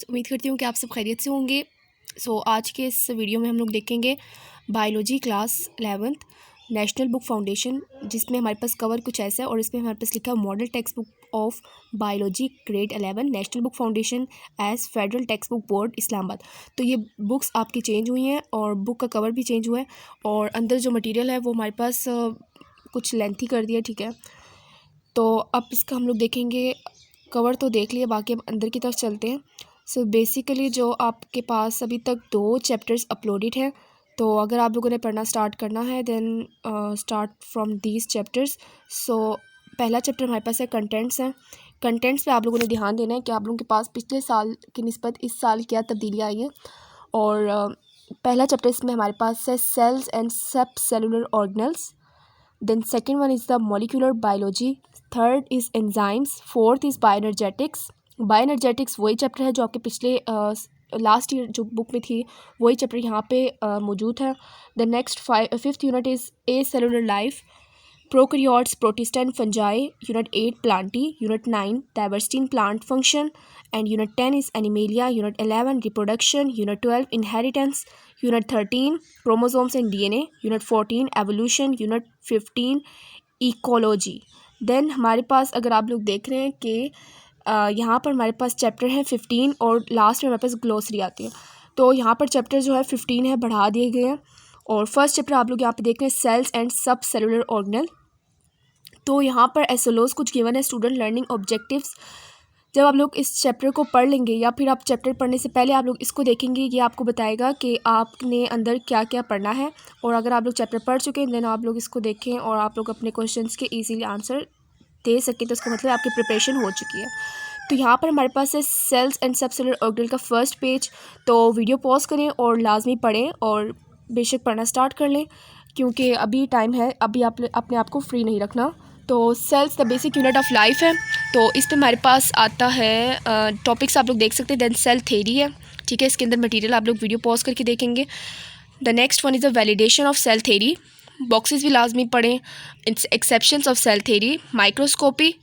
उम्मीद करती हूँ कि आप सब खैरियत से होंगे। आज के इस वीडियो में हम लोग देखेंगे biology class 11th national book foundation, जिसमें हमारे पास कवर कुछ ऐसा है और इसमें हमारे पास लिखा है model text book of biology grade 11 national book foundation as federal text book board Islamabad. तो ये बुक्स आपकी चेंज हुई हैं और बुक का कवर भी चेंज हुआ है और अंदर जो मटेरियल है वो हमारे पास कुछ लेंथी कर दिया, ठीक है। तो अब इसका हम लोग देखेंगे, कवर तो देख लिया, बाकी अब अंदर की तरफ चलते हैं। बेसिकली जो आपके पास अभी तक 2 चैप्टर्स अपलोडेड हैं, तो अगर आप लोगों ने पढ़ना स्टार्ट करना है then start from these chapters. पहला चैप्टर हमारे पास है कंटेंट्स हैं। कंटेंट्स पे आप लोगों ने ध्यान देना है कि आप लोगों के पास पिछले साल की निस्बत इस साल क्या तब्दीली आई है। और पहला चैप्टर इसमें हमारे पास है सेल्स एंड सब cellular organelles. Then second one is the molecular biology, third is enzymes, fourth is bioenergetics. Bioenergetics वही चैप्टर है जो आपके पिछले लास्ट ईयर जो बुक में थी, वही चैप्टर यहाँ पे मौजूद है। The next fifth unit is acellular life, prokaryotes, protista and fungi. Unit 8 plantae, unit 9 diversity in plant function and unit 10 is animalia, unit 11 reproduction, unit 12 inheritance, unit 13 chromosomes and DNA, unit 14 evolution, unit 15 ecology. Then हमारे पास अगर आप लोग देख रहे हैं कि यहाँ पर हमारे पास चैप्टर है 15 और लास्ट में हमारे पास ग्लोसरी आती है। तो यहाँ पर चैप्टर जो है 15 है, बढ़ा दिए गए हैं। और फर्स्ट चैप्टर आप लोग यहाँ पे देख रहे हैं सेल्स एंड सब सेलुलर ऑर्गेनल। तो यहाँ पर एसओलोस कुछ गिवन है, स्टूडेंट लर्निंग ऑब्जेक्टिव्स। जब आप लोग इस चैप्टर को पढ़ लेंगे या फिर आप चैप्टर पढ़ने से पहले आप लोग इसको देखेंगे, ये आपको बताएगा कि आपने अंदर क्या क्या पढ़ना है। और अगर आप लोग चैप्टर पढ़ चुके हैं देन आप लोग इसको देखें और आप लोग अपने क्वेश्चंस के इजीली आंसर दे सकें, तो इसका मतलब आपकी प्रिपरेशन हो चुकी है। तो यहाँ पर हमारे पास है सेल्स एंड सब सेलुलर ऑर्गेनल का फर्स्ट पेज। तो वीडियो पॉज करें और लाजमी पढ़ें और बेशक पढ़ना स्टार्ट कर लें, क्योंकि अभी टाइम है, अभी आप अपने आप को फ्री नहीं रखना। तो cells the basic unit of life है, तो इस पे हमारे पास आता है टॉपिक्स आप लोग देख सकते हैं। देन सेल थेरी है, ठीक है, इसके अंदर मटेरियल आप लोग वीडियो पॉज करके देखेंगे। The next one is the validation of cell theory, boxes भी लाजमी पढ़ें। Exceptions of cell theory, microscopy,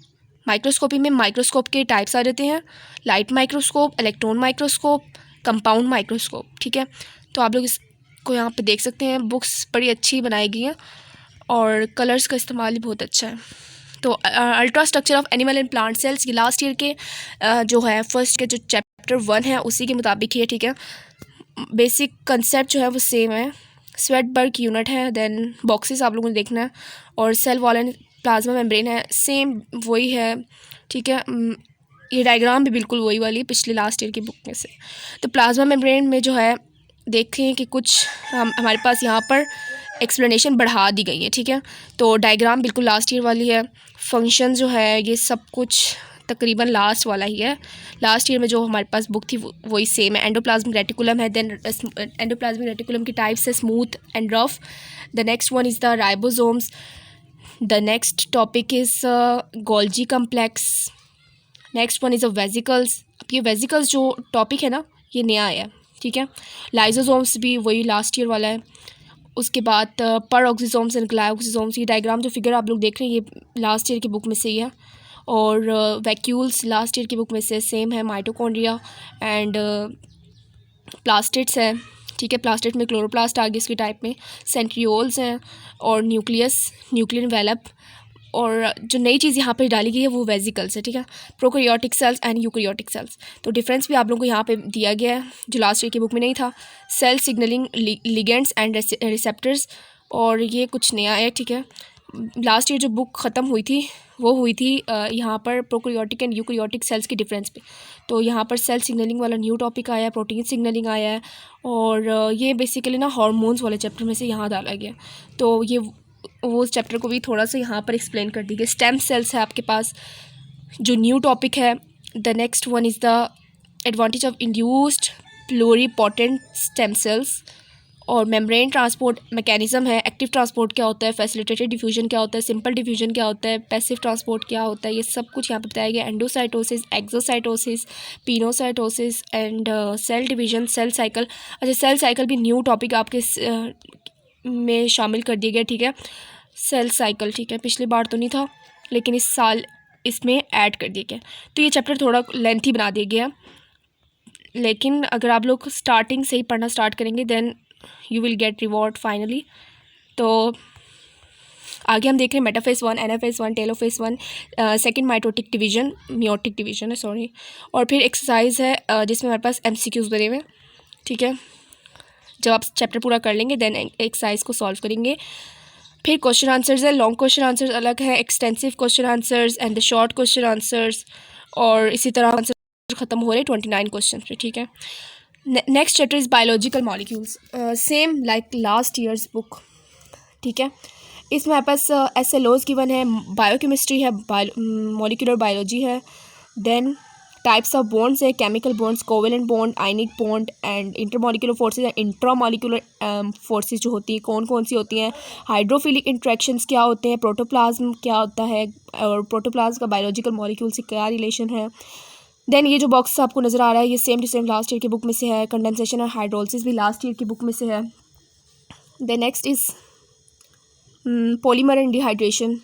microscopy में माइक्रोस्कोप के टाइप्स आ जाते हैं, light microscope, electron microscope, compound microscope, ठीक है। तो आप लोग इसको यहाँ पे देख सकते हैं, बुक्स बड़ी अच्छी बनाई गई हैं और कलर्स का इस्तेमाल भी बहुत अच्छा है। तो ultra structure of animal and plant cells, ये लास्ट ईयर के जो है फर्स्ट के जो चैप्टर 1 है उसी के मुताबिक है, ठीक है। बेसिक कंसेप्ट जो है वो सेम है। स्वेटबर्ग यूनिट है, देन बॉक्सेस आप लोगों ने देखना है, और cell wall and plasma membrane है, सेम वही है, ठीक है। ये डायग्राम भी बिल्कुल वही वाली है पिछले लास्ट ईयर की बुक में से। तो प्लाज्मा मेम्ब्रेन में जो है देखें कि कुछ हमारे पास यहाँ पर एक्सप्लेनेशन बढ़ा दी गई है, ठीक है। तो डायग्राम बिल्कुल लास्ट ईयर वाली है, फंक्शन जो है ये सब कुछ तकरीबन लास्ट वाला ही है। लास्ट ईयर में जो हमारे पास बुक थी वही सेम है। एंडोप्लाज्मिक रेटिकुलम है, देन एंडोप्लाज्मिक रेटिकुलम की टाइप्स है smooth and rough. The next one is the ribosomes. The next topic is Golgi complex. Next one is a vesicles. अब ये वेजिकल्स जो टॉपिक है ना, ये नया है, ठीक है। लाइजोसोम्स भी वही लास्ट ईयर वाला है। उसके बाद पर ऑक्सीसोम्स एंड ग्लाइकोसोम्स, ये डायग्राम जो फिगर आप लोग देख रहे हैं ये लास्ट ईयर की बुक में से ही है। और वैक्यूल्स लास्ट ईयर की बुक में से सेम है, माइटोकॉन्ड्रिया एंड प्लास्टिड्स है, ठीक है। प्लास्टिड में क्लोरोप्लास्ट आ गई इसकी टाइप में, सेंट्रियोल्स हैं और न्यूक्लियस, न्यूक्लियर एनवेलप। और जो नई चीज़ यहाँ पर डाली गई है वो वेजिकल्स है, ठीक है। Prokaryotic cells and eukaryotic cells, तो डिफरेंस भी आप लोगों को यहाँ पे दिया गया है जो लास्ट ईयर की बुक में नहीं था। Cell signalling ligands and receptors, और ये कुछ नया है, ठीक है। लास्ट ईयर जो बुक ख़त्म हुई थी वो हुई थी यहाँ पर प्रोकैरियोटिक एंड यूकैरियोटिक सेल्स के डिफरेंस पे। तो यहाँ पर सेल सिग्नलिंग वाला न्यू टॉपिक आया है, प्रोटीन सिग्नलिंग आया है, और ये बेसिकली ना हार्मोन्स वाले चैप्टर में से यहाँ डाला गया। तो ये वो चैप्टर को भी थोड़ा सा यहाँ पर एक्सप्लेन कर दी गई। स्टेम सेल्स है आपके पास जो न्यू टॉपिक है। The next one is the advantage of induced pluripotent stem cells. और मेम्ब्रेन ट्रांसपोर्ट मैकेनिज्म है, एक्टिव ट्रांसपोर्ट क्या होता है, फैसिलिटेटेड डिफ्यूजन क्या होता है, सिंपल डिफ्यूजन क्या होता है, पैसिव ट्रांसपोर्ट क्या होता है, ये सब कुछ यहाँ पे बताया गया। Endocytosis, exocytosis, pinocytosis and cell division, cell cycle. अच्छा, सेल साइकिल भी न्यू टॉपिक आपके में शामिल कर दिया गया, ठीक है। सेल साइकिल, ठीक है, पिछली बार तो नहीं था लेकिन इस साल इसमें ऐड कर दिया गया। तो ये चैप्टर थोड़ा लेंथी बना दिया गया। लेकिन अगर आप लोग स्टार्टिंग से ही पढ़ना स्टार्ट करेंगे then you will get reward finally. तो आगे हम देख रहे हैं metaphase 1, anaphase 1, telophase 1, second mitotic division, meiotic division है सॉरी, और फिर एक्सरसाइज है जिसमें हमारे पास MCQs बने हुए हैं। ठीक है, जब आप चैप्टर पूरा कर लेंगे देन एक्सरसाइज को सॉल्व करेंगे। फिर क्वेश्चन आंसर्स है, लॉन्ग क्वेश्चन आंसर्स अलग है, extensive question answers and the short question answers, और इसी तरह आंसर ख़त्म हो रहे 29 क्वेश्चन पे। ठीक है, next chapter is biological molecules, same like last years book. ठीक है, इसमें हमारे पास SLOs गिवन है, बायोकेमिस्ट्री है, मॉलिक्यूलर बायोलॉजी है, देन टाइप्स ऑफ बॉन्ड्स है, chemical bonds, covalent bond, ionic bond and intermolecular forces and intramolecular forces जो होती हैं कौन कौन सी होती हैं, हाइड्रोफिलिक इंट्रैक्शंस क्या होते हैं, प्रोटोप्लाज्म क्या होता है और प्रोटोप्लाज्म का बायोलॉजिकल मॉलिक्यूल से क्या रिलेशन है। देन ये जो बॉक्स आपको नज़र आ रहा है ये same to same last year की बुक में से है, कंडेंसेशन और हाइड्रोलिसिस भी लास्ट ईयर की बुक में से है। Then next is polymer and dehydration,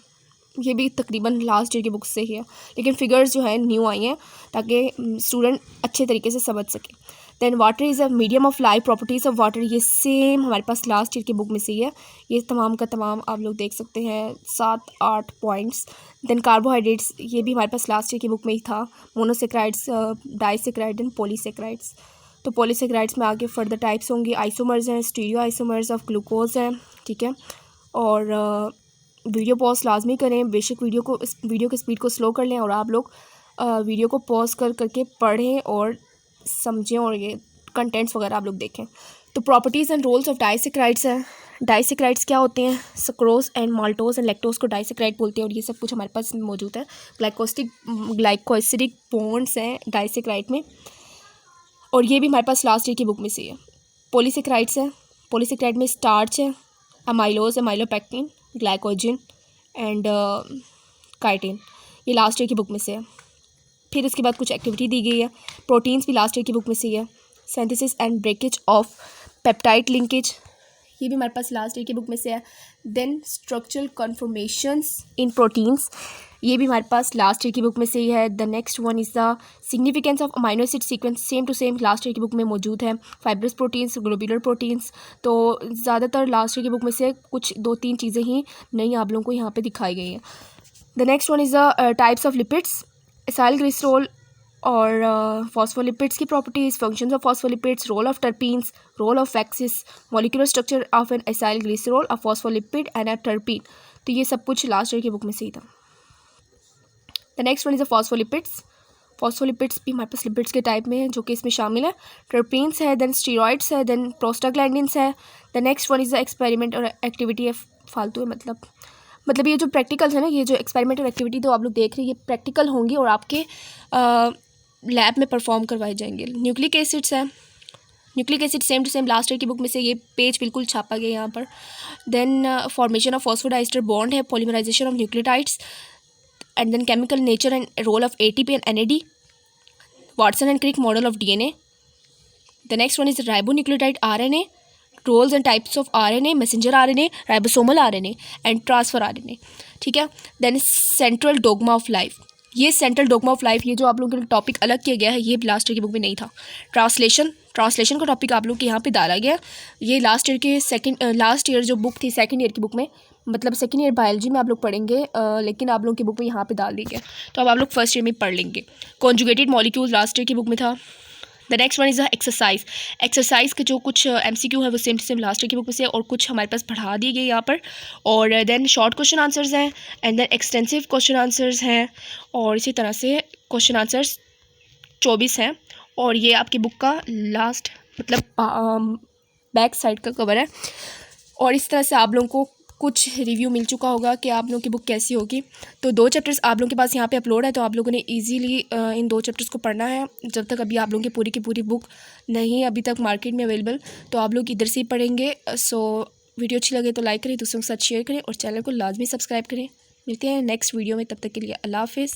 ये भी तकरीबन लास्ट ईयर की बुक से ही है, लेकिन फिगर्स जो है न्यू आई हैं ताकि स्टूडेंट अच्छे तरीके से समझ सके। Then water is a medium of life, properties of water, ये सेम हमारे पास लास्ट ईयर की बुक में से ही है, ये तमाम का तमाम आप लोग देख सकते हैं 7-8 पॉइंट्स। देन कार्बोहाइड्रेट्स, ये भी हमारे पास लास्ट ईयर की बुक में ही था, मोनोसेक्राइड्स, डाइसेक्राइड एंड पॉलीसेक्राइड्स। तो पॉलीसेक्राइड्स में आगे फर्दर टाइप्स होंगी, आइसोमर्स हैं, स्टीरियो आइसोमर्स ऑफ ग्लूकोज हैं। ठीक है, और वीडियो पॉज लाजमी करें, बेशक वीडियो की स्पीड को स्लो कर लें और आप लोग वीडियो को पॉज करके पढ़ें और समझें और ये कंटेंट्स वगैरह आप लोग देखें। तो properties and roles of disaccharides हैं, डाइसेक्राइड्स क्या होते हैं, sucrose and maltose and lactose को डाइसेक्राइड बोलते हैं, और ये सब कुछ हमारे पास मौजूद है। ग्लाइकोसिडिक बॉन्ड्स हैं डाइसेक्राइड में, और ये भी हमारे पास लास्ट ईयर की बुक में से है। पॉलीसेक्राइड्स हैं, पॉलीसेक्राइड में स्टार्च है, amylose, amylopectin, glycogen and chitin, ये लास्ट ईयर की बुक में से है। फिर इसके बाद कुछ एक्टिविटी दी गई है, प्रोटीन्स भी लास्ट ईयर की बुक में से ही है, synthesis and breakage of peptide linkage, ये भी हमारे पास लास्ट ईयर की बुक में से है। Then structural conformations in proteins, ये भी हमारे पास लास्ट ईयर की बुक में से ही है। The next one is the significance of amino acid sequence, same to same last year की बुक में मौजूद है। फाइब्रस प्रोटीन्स, ग्लोबुलर प्रोटीन्स, तो ज़्यादातर लास्ट ईयर की बुक में से कुछ 2-3 चीज़ें ही नई आप लोगों को यहाँ पे दिखाई गई हैं। The next one is the types of lipids, acyl glycerol और फॉस्फोलिपिड्स की properties, functions of phospholipids, role of terpenes, role of waxes, molecular structure of an acyl glycerol, a phospholipid and a terpene, तो ये सब कुछ last year की book में से ही था। The next one is a phospholipids, phospholipids भी हमारे पास लिपिड्स के टाइप में है जो कि इसमें शामिल है। टर्पीन्स है, देन स्टीरॉइड्स है, देन प्रोस्टाग्लैंडिन्स है। The next one is the experiment और एक्टिविटी है, फालतू है मतलब ये जो प्रैक्टिकल्स है ना, ये जो एक्सपेरिमेंट और एक्टिविटी तो आप लोग देख रहे हैं ये प्रैक्टिकल होंगी और आपके लैब में परफॉर्म करवाए जाएंगे। न्यूक्लिक एसिड्स है, nucleic acid same to same last year की बुक में से ये पेज बिल्कुल छापा गया यहाँ पर। Then formation of phosphodiester bond है, polymerisation of nucleotides, and then chemical nature and role of ATP and NAD, Watson and Crick model of DNA. The next one is ribonucleotide RNA, roles and types of RNA, messenger RNA, ribosomal RNA and transfer RNA. ठीक है, then central dogma of life, ये central dogma of life, ये जो आप लोगों के लिए topic अलग किया गया है ये लास्ट ईयर की बुक में नहीं था। ट्रांसलेशन का टॉपिक आप लोग के यहाँ पे डाला गया, ये लास्ट ईयर जो बुक थी सेकंड ईयर की बुक में, मतलब सेकंड ईयर बायोलॉजी में आप लोग पढ़ेंगे, लेकिन आप लोगों की बुक में यहाँ पे डाल दी गया, तो अब आप लोग फर्स्ट ईयर में पढ़ लेंगे। कॉन्जुगेटेड मॉलिक्यूल्स लास्ट ईयर की बुक में था। The next one is exercise के जो कुछ MCQ है वो same to same last year की बुक में से, और कुछ हमारे पास पढ़ा दिए गए यहाँ पर। और देन शॉर्ट क्वेश्चन आंसर्स हैं and then extensive question answers हैं, और इसी तरह से क्वेश्चन आंसर्स 24 हैं, और ये आपकी बुक का लास्ट मतलब बैक साइड का कवर है। और इस तरह से आप लोगों को कुछ रिव्यू मिल चुका होगा कि आप लोगों की बुक कैसी होगी। तो 2 चैप्टर्स आप लोगों के पास यहाँ पे अपलोड है, तो आप लोगों ने इजीली इन 2 चैप्टर्स को पढ़ना है। जब तक अभी आप लोगों की पूरी बुक नहीं अभी तक मार्केट में अवेलेबल, तो आप लोग इधर से ही पढ़ेंगे। सो वीडियो अच्छी लगे तो लाइक करें, दूसरों के साथ शेयर करें और चैनल को लाजमी सब्सक्राइब करें। मिलते हैं नेक्स्ट वीडियो में, तब तक के लिए अल्लाह हाफिज़।